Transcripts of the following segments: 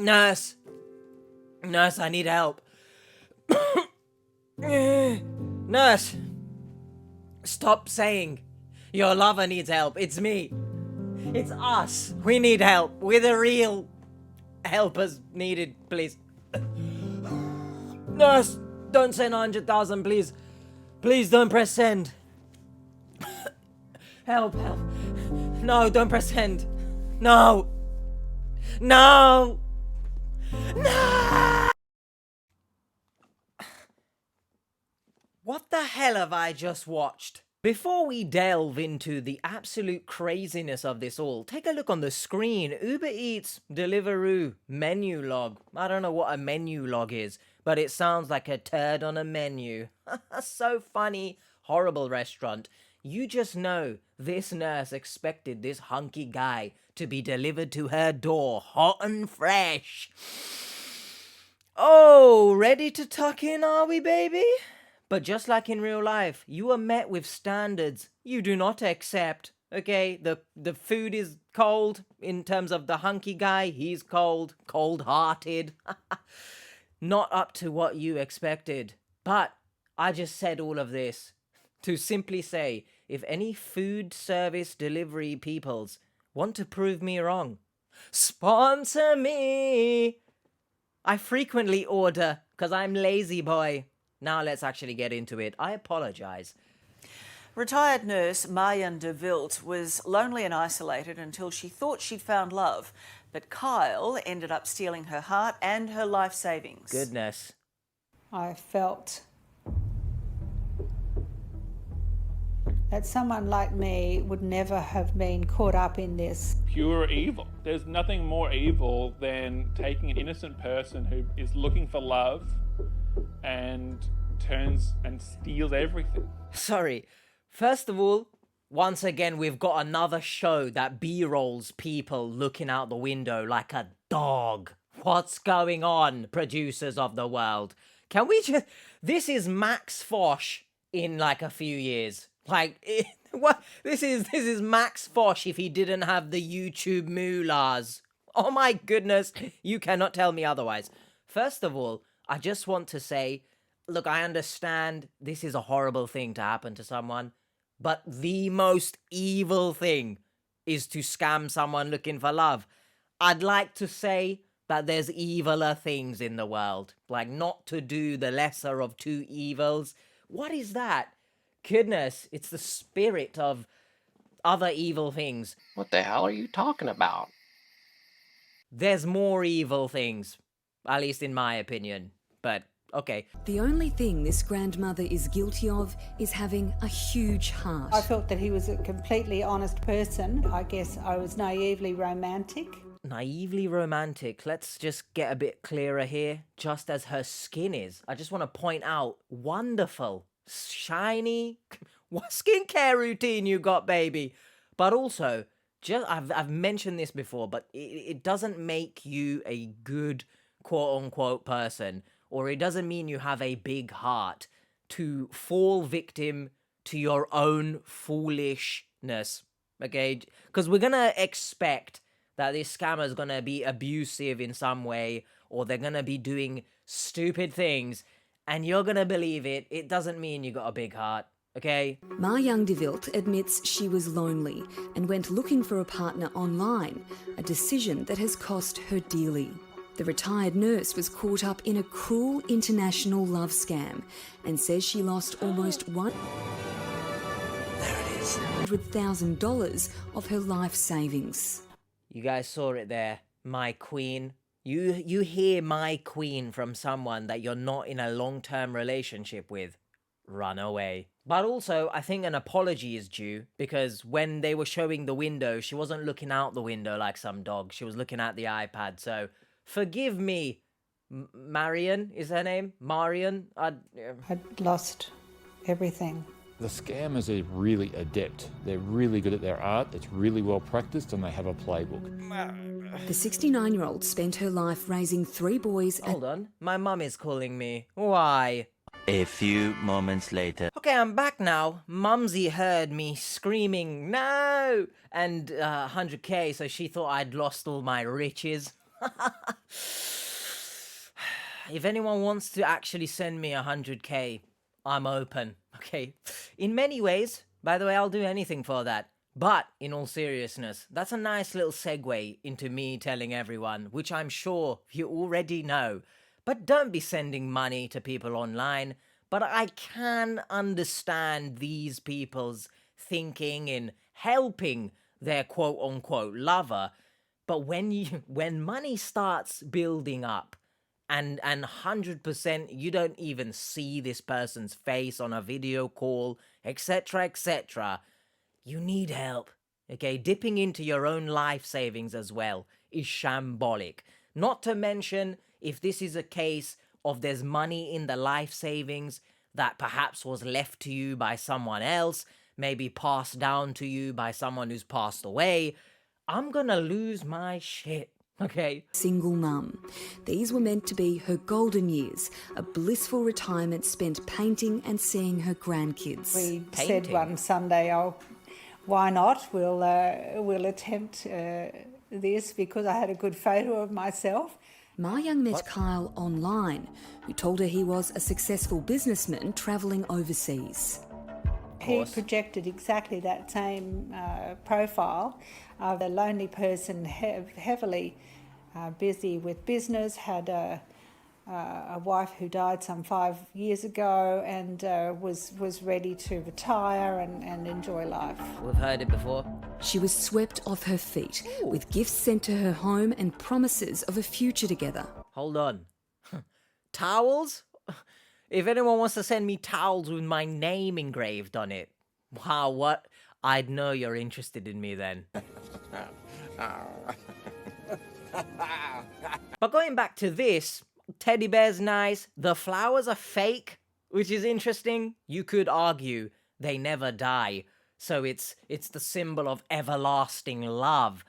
Nurse! Nurse, I need help. Nurse! Stop saying your lover needs help. It's me. It's us. We need help. We're the real helpers needed, please. Nurse, don't send 100,000, please. Please don't press send. Help, help. No, don't press send. No. No. No. What the hell have I just watched? Before we delve into the absolute craziness of this all, take a look on the screen. Uber Eats, Deliveroo, menu log. I don't know what a menu log is, but it sounds like a turd on a menu. So funny. Horrible restaurant. You just know this nurse expected this hunky guy to be delivered to her door hot and fresh. Oh, ready to tuck in, are we, baby? But just like in real life, you are met with standards you do not accept. Okay, the food is cold in terms of the hunky guy. He's cold, cold-hearted. Not up to what you expected. But I just said all of this to simply say, if any food service delivery peoples want to prove me wrong, sponsor me. I frequently order because I'm lazy boy. Now let's actually get into it. I apologize. Retired nurse Marjan de Wilt was lonely and isolated until she thought she'd found love. But Kyle ended up stealing her heart and her life savings. Goodness. I felt that someone like me would never have been caught up in this. Pure evil. There's nothing more evil than taking an innocent person who is looking for love and turns and steals everything. Sorry. First of all, once again, we've got another show that B-rolls people looking out the window like a dog. What's going on, producers of the world? Can we just... This is Max Fosh in like a few years. Like, what? This is Max Fosh if he didn't have the YouTube moolahs. Oh my goodness, you cannot tell me otherwise. First of all, I just want to say, look, I understand this is a horrible thing to happen to someone, but the most evil thing is to scam someone looking for love. I'd like to say that there's eviler things in the world, like not to do the lesser of two evils. What is that? Goodness, it's the spirit of other evil things. What the hell are you talking about? There's more evil things, at least in my opinion, but okay. The only thing this grandmother is guilty of is having a huge heart. I felt that he was a completely honest person. I guess I was naively romantic. Naively romantic. Let's just get a bit clearer here. Just as her skin is. I just want to point out, wonderful, shiny. What skincare routine you got, baby? But also, just I've mentioned this before, but it doesn't make you a good quote-unquote person, or it doesn't mean you have a big heart to fall victim to your own foolishness, okay? Because we're gonna expect that this scammer's gonna be abusive in some way, or they're gonna be doing stupid things, and you're gonna believe it. It doesn't mean you got a big heart, okay? Marjan de Wilt admits she was lonely and went looking for a partner online, a decision that has cost her dearly. The retired nurse was caught up in a cruel international love scam and says she lost almost $100,000 of her life savings. You guys saw it there, my queen. You hear my queen from someone that you're not in a long-term relationship with. Run away. But also, I think an apology is due, because when they were showing the window, she wasn't looking out the window like some dog. She was looking at the iPad, so forgive me, Marjan is her name? Marjan? I'd lost everything. The scammers are really adept. They're really good at their art. It's really well practiced, and they have a playbook. The 69-year-old spent her life raising 3 boys. Hold on, my mum is calling me. Why? A few moments later. Okay, I'm back now. Mumsy heard me screaming, no! And 100k, so she thought I'd lost all my riches. If anyone wants to actually send me 100k, I'm open, okay? In many ways, by the way, I'll do anything for that. But in all seriousness, that's a nice little segue into me telling everyone, which I'm sure you already know. But don't be sending money to people online. But I can understand these people's thinking in helping their quote-unquote lover. But when money starts building up, and 100% you don't even see this person's face on a video call, etc., etc., you need help. Okay, dipping into your own life savings as well is shambolic. Not to mention, if this is a case of there's money in the life savings that perhaps was left to you by someone else, maybe passed down to you by someone who's passed away, I'm gonna lose my shit. Okay. Single mum. These were meant to be her golden years, a blissful retirement spent painting and seeing her grandkids. We said one Sunday, oh, why not? We'll attempt this, because I had a good photo of myself. Marjan met Kyle online, who told her he was a successful businessman travelling overseas. He projected exactly that same profile of a lonely person, heavily busy with business, had a wife who died some 5 years ago, and was ready to retire and enjoy life. We've heard it before. She was swept off her feet, with gifts sent to her home and promises of a future together. Hold on. Towels? If anyone wants to send me towels with my name engraved on it, wow, what? I'd know you're interested in me then. But going back to this, teddy bear's nice, the flowers are fake, which is interesting. You could argue they never die, so it's the symbol of everlasting love.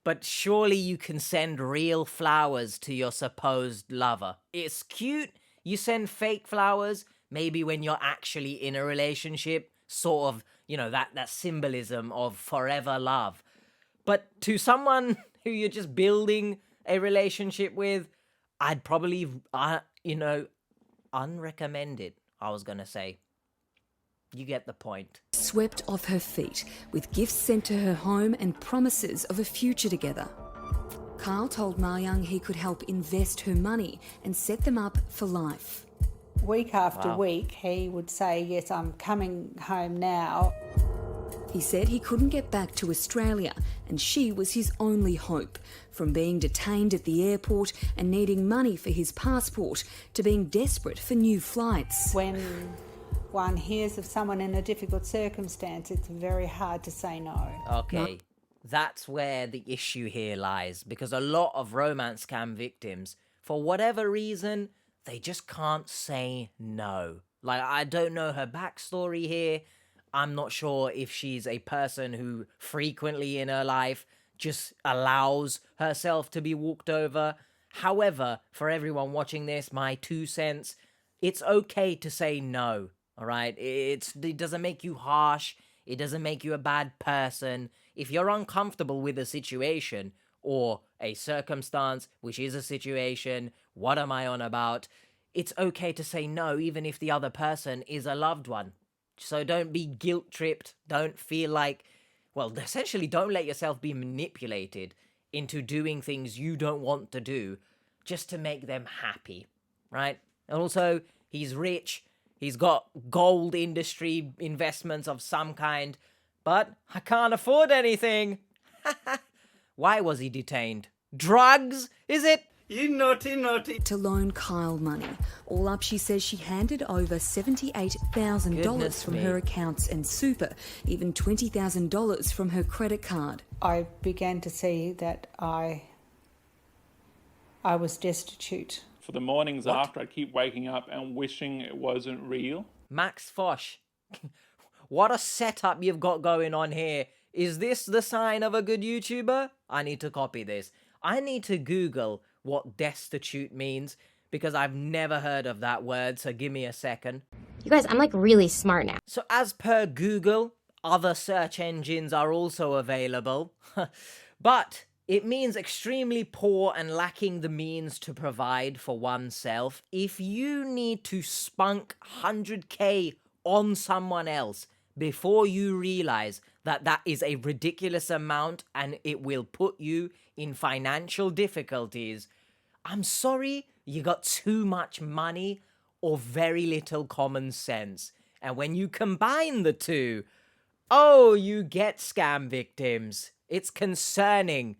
But surely you can send real flowers to your supposed lover. It's cute. You send fake flowers, maybe when you're actually in a relationship, sort of, you know, that symbolism of forever love. But to someone who you're just building a relationship with, I'd probably, unrecommend it, I was gonna say. You get the point. Swept off her feet, with gifts sent to her home and promises of a future together. Kyle told Marjan he could help invest her money and set them up for life. Week after week, he would say, yes, I'm coming home now. He said he couldn't get back to Australia, and she was his only hope. From being detained at the airport and needing money for his passport to being desperate for new flights. When one hears of someone in a difficult circumstance, it's very hard to say no. Okay, that's where the issue here lies, because a lot of romance scam victims, for whatever reason, they just can't say no. Like, I don't know her backstory here. I'm not sure if she's a person who frequently in her life just allows herself to be walked over. However, for everyone watching this, my 2 cents, it's okay to say no, all right? It doesn't make you harsh. It doesn't make you a bad person. If you're uncomfortable with a situation or a circumstance, which is a situation, what am I on about? It's okay to say no, even if the other person is a loved one. So don't be guilt-tripped. Don't feel like, well, essentially don't let yourself be manipulated into doing things you don't want to do just to make them happy, right? And also, he's rich. He's got gold industry investments of some kind, but I can't afford anything. Why was he detained? Drugs, is it? You naughty, naughty. To loan Kyle money. All up, she says she handed over $78,000 from her accounts and super, even $20,000 from her credit card. I began to see that I was destitute. For the mornings after, I'd keep waking up and wishing it wasn't real. Max Fosh, what a setup you've got going on here. Is this the sign of a good YouTuber? I need to copy this. I need to Google what destitute means, because I've never heard of that word, so give me a second. You guys, I'm like really smart now. So as per Google, other search engines are also available. But It means extremely poor and lacking the means to provide for oneself. If you need to spunk 100k on someone else before you realize that that is a ridiculous amount and it will put you in financial difficulties, I'm sorry, you got too much money or very little common sense. And when you combine the two, oh, you get scam victims. It's concerning.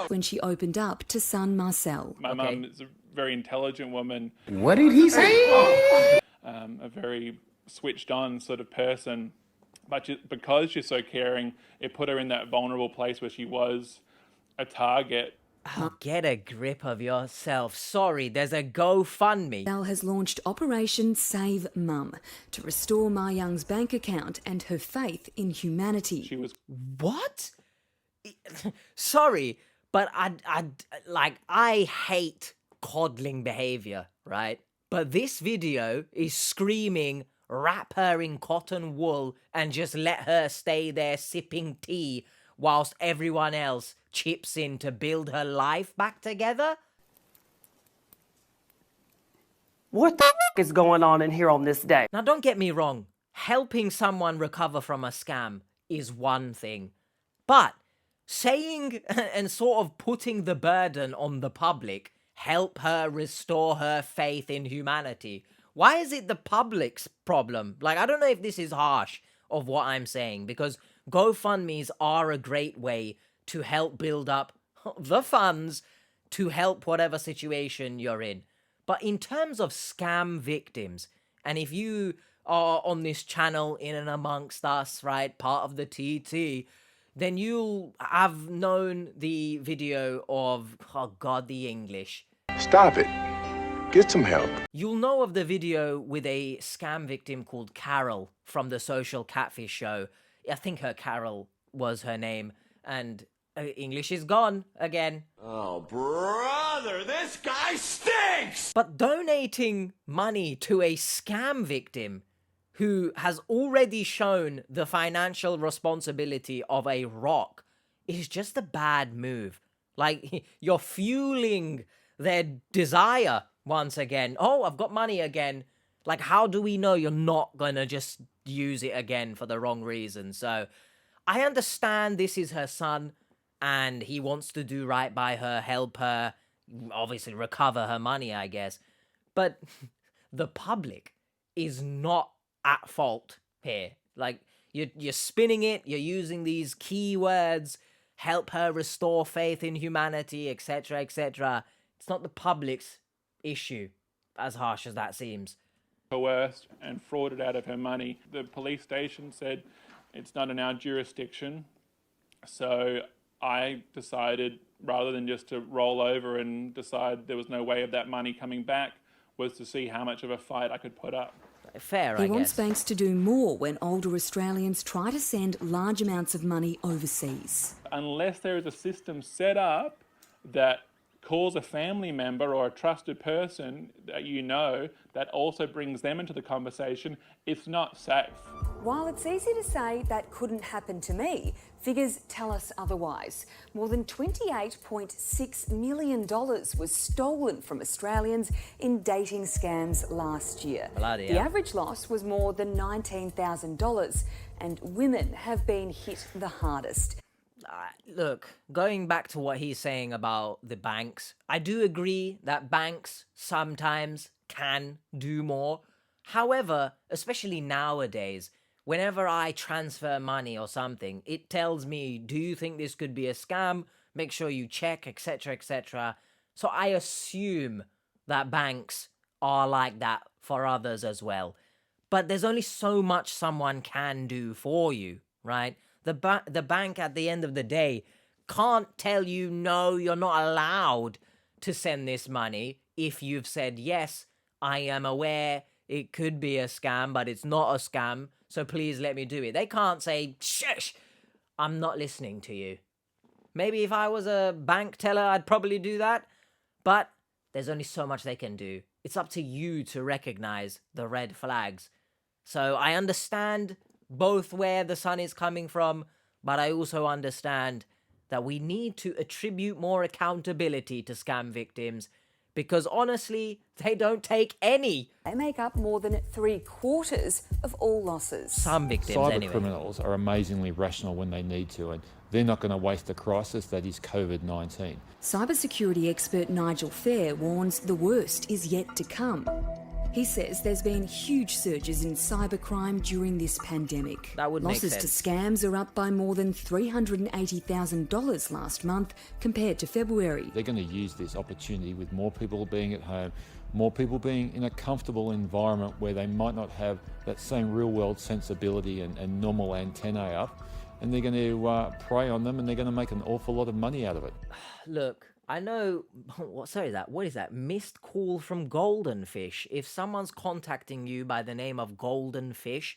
When she opened up to son Marcel. My mum is a very intelligent woman. What did he say? A very switched on sort of person. But because she's so caring, it put her in that vulnerable place where she was a target. Oh, get a grip of yourself. Sorry, there's a GoFundMe. Marcel has launched Operation Save Mum to restore Marjan's bank account and her faith in humanity. She was... What? Sorry, but I hate coddling behavior, right? But this video is screaming, wrap her in cotton wool and just let her stay there sipping tea whilst everyone else chips in to build her life back together? What the is going on in here on this day? Now, don't get me wrong. Helping someone recover from a scam is one thing. But saying and sort of putting the burden on the public, help her restore her faith in humanity. Why is it the public's problem? Like, I don't know if this is harsh of what I'm saying, because GoFundMes are a great way to help build up the funds to help whatever situation you're in. But in terms of scam victims, and if you are on this channel in and amongst us, right, part of the TT, then you'll have known the video of, oh God, the English. Stop it. Get some help. You'll know of the video with a scam victim called Carol from the Social Catfish show. I think her Carol was her name, and English is gone again. Oh, brother, this guy stinks! But donating money to a scam victim who has already shown the financial responsibility of a rock is just a bad move. Like, you're fueling their desire once again. Oh, I've got money again. Like, how do we know you're not gonna just use it again for the wrong reason? So, I understand this is her son, and he wants to do right by her, help her, obviously recover her money, I guess. But the public is not at fault here. Like, you're spinning it, you're using these keywords, help her restore faith in humanity, etc., etc. It's not the public's issue, as harsh as that seems. Coerced and frauded out of her money. The police station said it's not in our jurisdiction, so I decided, rather than just to roll over and decide there was no way of that money coming back, was to see how much of a fight I could put up. Fair, I guess. He wants banks to do more when older Australians try to send large amounts of money overseas. Unless there is a system set up that calls a family member or a trusted person that you know that also brings them into the conversation, it's not safe. While it's easy to say that couldn't happen to me, figures tell us otherwise. More than $28.6 million was stolen from Australians in dating scams last year. Bloody the hell. average loss was more than $19,000, and women have been hit the hardest. Look, going back to what he's saying about the banks, I do agree that banks sometimes can do more. However, especially nowadays, whenever I transfer money or something, it tells me, do you think this could be a scam? Make sure you check, etc., etc. So I assume that banks are like that for others as well. But there's only so much someone can do for you, right? The bank at the end of the day can't tell you, no, you're not allowed to send this money if you've said, yes, I am aware it could be a scam, but it's not a scam, so please let me do it. They can't say, shush, I'm not listening to you. Maybe if I was a bank teller, I'd probably do that, but there's only so much they can do. It's up to you to recognize the red flags. So I understand both where the son is coming from, but I also understand that we need to attribute more accountability to scam victims because honestly, they don't take any. They make up more than 3/4 of all losses. Some victims, Cyber anyway. criminals are amazingly rational when they need to, and they're not going to waste a crisis that is COVID-19. Cybersecurity expert Nigel Fair warns the worst is yet to come. He says there's been huge surges in cybercrime during this pandemic. That would make Losses sense. to scams are up by more than $380,000 last month compared to February. They're going to use this opportunity with more people being at home, more people being in a comfortable environment where they might not have that same real-world sensibility and normal antennae up, and they're going to prey on them, and they're going to make an awful lot of money out of it. Look, I know, what is that? Missed call from Golden Fish. If someone's contacting you by the name of Golden Fish,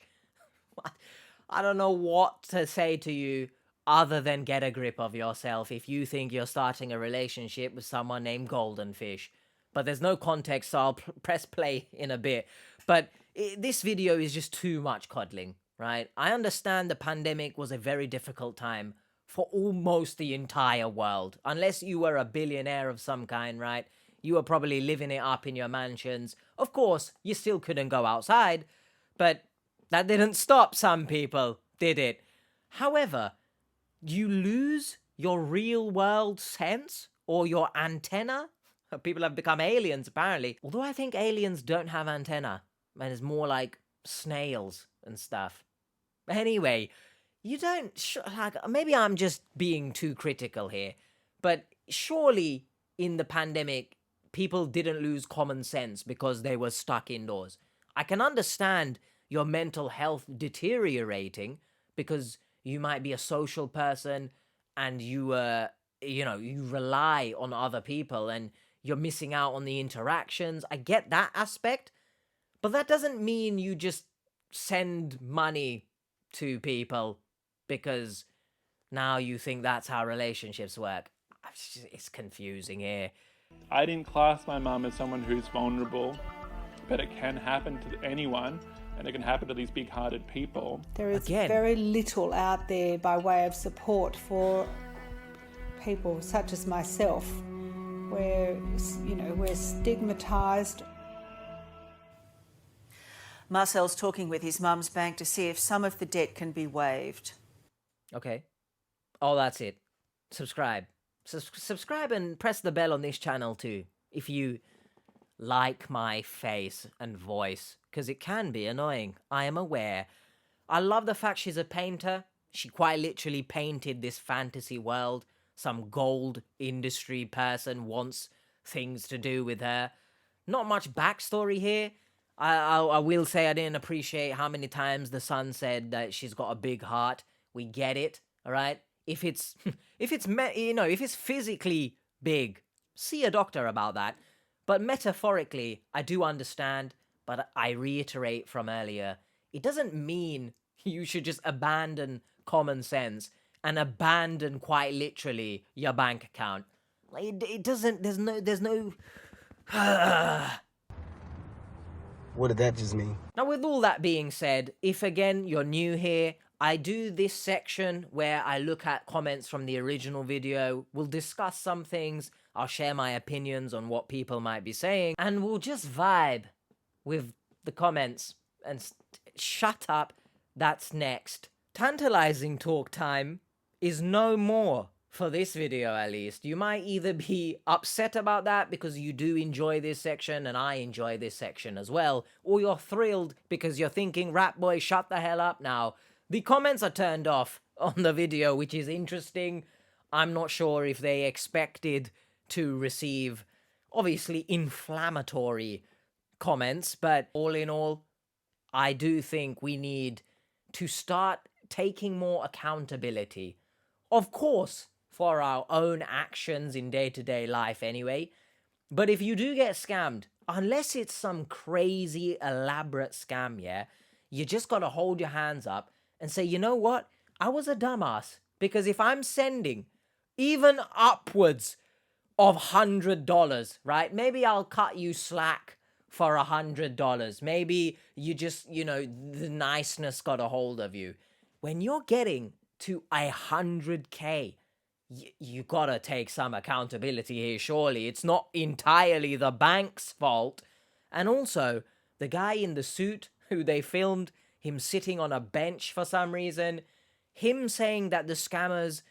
I don't know what to say to you other than get a grip of yourself if you think you're starting a relationship with someone named Golden Fish. But there's no context, so I'll press play in a bit. But this video is just too much coddling, right? I understand the pandemic was a very difficult time for almost the entire world. Unless you were a billionaire of some kind, right? You were probably living it up in your mansions. Of course, you still couldn't go outside, but that didn't stop some people, did it? However, you lose your real world sense or your antenna. People have become aliens, apparently. Although I think aliens don't have antenna, and it's more like snails and stuff. Anyway, you don't, maybe I'm just being too critical here, but surely in the pandemic, people didn't lose common sense because they were stuck indoors. I can understand your mental health deteriorating because you might be a social person and you rely on other people and you're missing out on the interactions. I get that aspect, but that doesn't mean you just send money to people because now you think that's how relationships work. It's confusing here. I didn't class my mum as someone who's vulnerable, but it can happen to anyone, and it can happen to these big-hearted people. There is very little out there by way of support for people such as myself, where, we're stigmatised. Marcel's talking with his mum's bank to see if some of the debt can be waived. Okay. Oh, that's it. Subscribe. Subscribe and press the bell on this channel too, if you like my face and voice, because it can be annoying. I am aware. I love the fact she's a painter. She quite literally painted this fantasy world. Some gold industry person wants things to do with her. Not much backstory here. I will say I didn't appreciate how many times the son said that she's got a big heart. We get it, all right? If it's physically big, see a doctor about that. But metaphorically, I do understand, but I reiterate from earlier, it doesn't mean you should just abandon common sense and abandon quite literally your bank account. Like it doesn't, there's no What did that just mean? Now, with all that being said, if again you're new here, I do this section where I look at comments from the original video. We'll discuss some things. I'll share my opinions on what people might be saying. And we'll just vibe with the comments. And shut up. That's next. Tantalizing talk time is no more. For this video, at least. You might either be upset about that because you do enjoy this section and I enjoy this section as well, or you're thrilled because you're thinking, rap boy, shut the hell up now. The comments are turned off on the video, which is interesting. I'm not sure if they expected to receive, obviously, inflammatory comments, but all in all, I do think we need to start taking more accountability. Of course, for our own actions in day-to-day life anyway. But if you do get scammed, unless it's some crazy elaborate scam, yeah, you just gotta hold your hands up and say, you know what? I was a dumbass. Because if I'm sending even upwards of $100, right? Maybe I'll cut you slack for $100. Maybe you just, the niceness got a hold of you. When you're getting to 100K. You gotta take some accountability here, surely. It's not entirely the bank's fault. And also, the guy in the suit who they filmed, him sitting on a bench for some reason, him saying that the scammers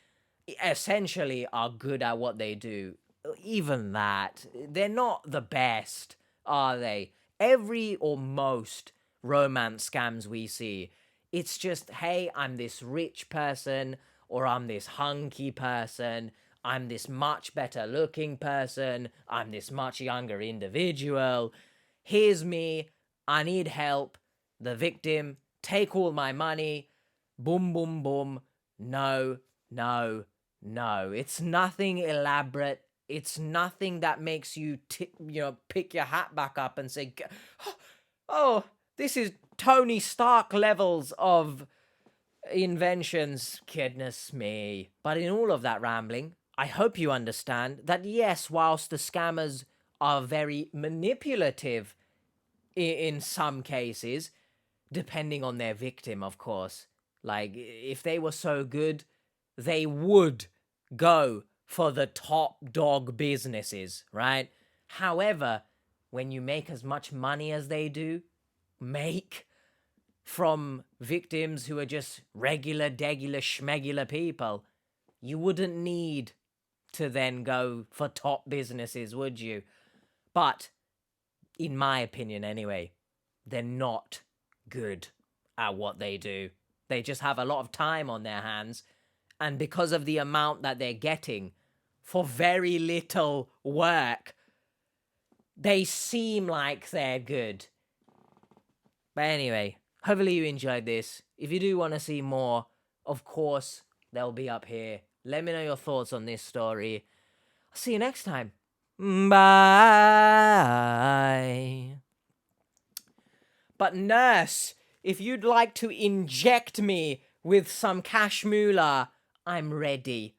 essentially are good at what they do. Even that, they're not the best, are they? Every or most romance scams we see, it's just, hey, I'm this rich person, or I'm this hunky person, I'm this much better looking person, I'm this much younger individual. Here's me, I need help. The victim, take all my money. Boom, boom, boom. No, no, no. It's nothing elaborate. It's nothing that makes you, pick your hat back up and say, oh, this is Tony Stark levels of inventions. Goodness me. But in all of that rambling, I hope you understand that yes, whilst the scammers are very manipulative in some cases, depending on their victim, of course. Like, if they were so good, they would go for the top dog businesses, right? However, when you make as much money as they do make from victims who are just regular, degular, schmegular people, you wouldn't need to then go for top businesses, would you? But, in my opinion anyway, they're not good at what they do. They just have a lot of time on their hands, and because of the amount that they're getting for very little work, they seem like they're good. But anyway, hopefully you enjoyed this. If you do want to see more, of course, they'll be up here. Let me know your thoughts on this story. I'll see you next time. Bye. But nurse, if you'd like to inject me with some cash moolah, I'm ready.